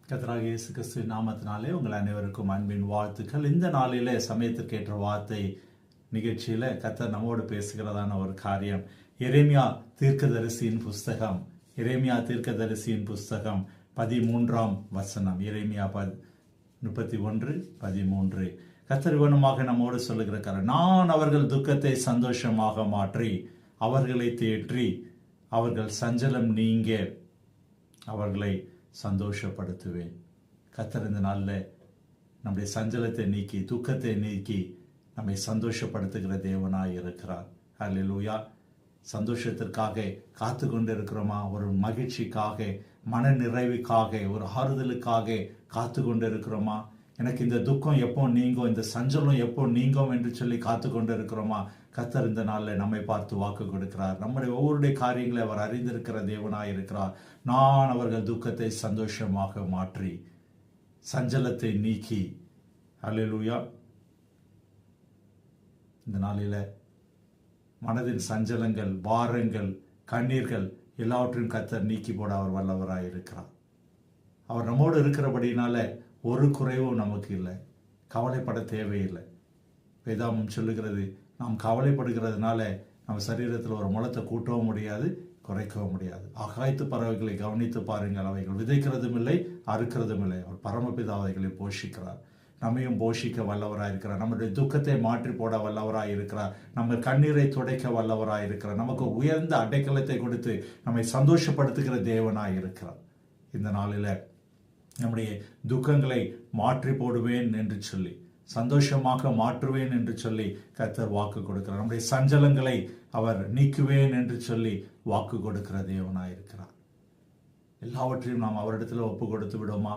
கர்த்தராகிய இயேசு கிறிஸ்துவின் நாமத்தினாலே உங்கள் அனைவருக்கும் அன்பின் வாழ்த்துக்கள். இந்த நாளிலே சமயத்திற்கேற்ற வார்த்தை நிகழ்ச்சியில கர்த்தர் நம்மோடு பேசுகிறதான ஒரு காரியம் எரேமியா தீர்க்கதரிசியின் புஸ்தகம் 13ஆம் வசனம். எரேமியா 31:13. கர்த்தர் இவனமாக நம்மோடு சொல்லுகிற காரியம், நான் அவர்கள் துக்கத்தை சந்தோஷமாக மாற்றி அவர்களை தேற்றி அவர்கள் சஞ்சலம் நீங்க அவர்களை சந்தோஷப்படுத்துவேன். கர்த்தர் இந்த நாளில் நம்முடைய சஞ்சலத்தை நீக்கி துக்கத்தை நீக்கி நம்மை சந்தோஷப்படுத்துகிற தேவனாய் இருக்கிறார். ஹல்லேலூயா. சந்தோஷத்திற்காக காத்து கொண்டு இருக்கிறோமா? ஒரு மகிழ்ச்சிக்காக, மன நிறைவுக்காக, ஒரு ஆறுதலுக்காக காத்து கொண்டு இருக்கிறோமா? எனக்கு இந்த துக்கம் எப்போ நீங்கும், இந்த சஞ்சலம் எப்போ நீங்கும் என்று சொல்லி காத்து கொண்டு இருக்கிறோமா? கர்த்தர் இந்த நாளில் நம்மை பார்த்து வாக்கு கொடுக்கிறார். நம்முடைய ஒவ்வொருடைய காரியங்களை அவர் அறிந்திருக்கிற தேவனாய் இருக்கிறார். நான் அவர்கள் துக்கத்தை சந்தோஷமாக மாற்றி சஞ்சலத்தை நீக்கி. ஹல்லேலூயா. இந்த நாளில் மனதின் சஞ்சலங்கள், பாரங்கள், கண்ணீர்கள் எல்லாவற்றையும் கர்த்தர் நீக்கி போட அவர் வல்லவராய் இருக்கிறார். அவர் நம்மோடு இருக்கிறபடினால ஒரு குறைவும் நமக்கு இல்லை. கவலைப்பட தேவையில்லை. வேதாமம் சொல்லுகிறது, நாம் கவலைப்படுகிறதுனால நம்ம சரீரத்தில் ஒரு முளத்தை கூட்டவும் முடியாது, குறைக்கவும் முடியாது. ஆகாயத்து பறவைகளை கவனித்து பாருங்கள், அவைகள் விதைக்கிறதும் இல்லை, அறுக்கிறதும் இல்லை. அவர் பரமபிதா அவைகளை போஷிக்கிறார். நம்மையும் போஷிக்க வல்லவராக இருக்கிறார். நம்முடைய துக்கத்தை மாற்றி போட வல்லவராக இருக்கிறார். நம்ம கண்ணீரை துடைக்க வல்லவராக இருக்கிறார். நமக்கு உயர்ந்த அடைக்கலத்தை கொடுத்து நம்மை சந்தோஷப்படுத்துகிற தேவனாய் இருக்கிறார். இந்த நாளில் நம்முடைய துக்கங்களை மாற்றி போடுவேன் என்று சொல்லி, சந்தோஷமாக மாற்றுவேன் என்று சொல்லி கர்த்தர் வாக்கு கொடுக்கிறார். நம்முடைய சஞ்சலங்களை அவர் நீக்குவேன் என்று சொல்லி வாக்கு கொடுக்கிற தேவனாய் இருக்கிறார். எல்லாவற்றையும் நாம் அவரிடத்தில் ஒப்பு கொடுத்து விடுவோமா?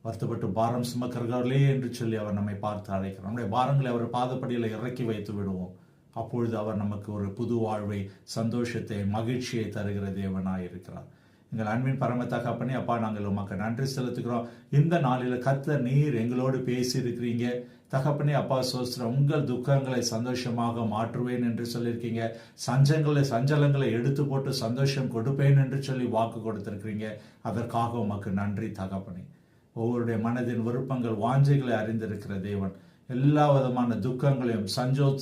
வருத்தப்பட்டு பாரம் சுமக்கிறவர்களே என்று சொல்லி அவர் நம்மை பார்த்து அழைக்கிறார். நம்முடைய பாரங்களை அவர் பாதப்படியில் இறக்கி வைத்து விடுவோம். அப்பொழுது அவர் நமக்கு ஒரு புது வாழ்வை, சந்தோஷத்தை, மகிழ்ச்சியை தருகிற தேவனாய் இருக்கிறார். எங்கள் அன்பின் பரம தகப்பனே, அப்பா, நாங்கள் உமக்கு நன்றி செலுத்துகிறோம். இந்த நாளில் கர்த்தர் நீர் எங்களோடு பேசியிருக்கிறீங்க தகப்பனே. அப்பா சோஸ்திரம், உங்கள் துக்கங்களை சந்தோஷமாக மாற்றுவேன் என்று சொல்லியிருக்கீங்க. சஞ்சலங்களை எடுத்து போட்டு சந்தோஷம் கொடுப்பேன் என்று சொல்லி வாக்கு கொடுத்திருக்கிறீங்க. அதற்காக உமக்கு நன்றி தகப்பனே. ஒவ்வொருடைய மனதின் விருப்பங்கள், வாஞ்சைகளை அறிந்திருக்கிற தேவன். எல்லா விதமான துக்கங்களையும்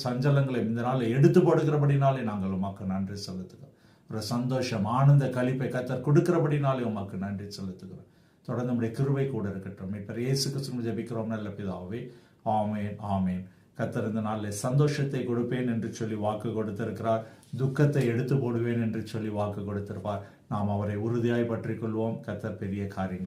சஞ்சலங்களையும் இந்த நாளில் எடுத்து போடுகிறபடினாலே நாங்கள் உமக்கு நன்றி செலுத்துகிறோம். ஒரு சந்தோஷம், ஆனந்த களிப்பை கர்த்தர் கொடுக்கிறபடினாலே உமக்கு நன்றி செலுத்துகிறோம். தொடர்ந்து நம்முடைய கிருபை கூட இருக்கட்டும். இப்ப இயேசு கிறிஸ்துவின் ஜெபிக்கிறோம் நல்ல பிதாவே. ஆமேன், ஆமேன். கர்த்தர் இந்த நாளில் சந்தோஷத்தை கொடுப்பேன் என்று சொல்லி வாக்கு கொடுத்திருக்கிறார். துக்கத்தை எடுத்து போடுவேன் என்று சொல்லி வாக்கு கொடுத்திருப்பார். நாம் அவரை உறுதியாய் பற்றிக் கொள்வோம். கர்த்தர் பெரிய காரியம்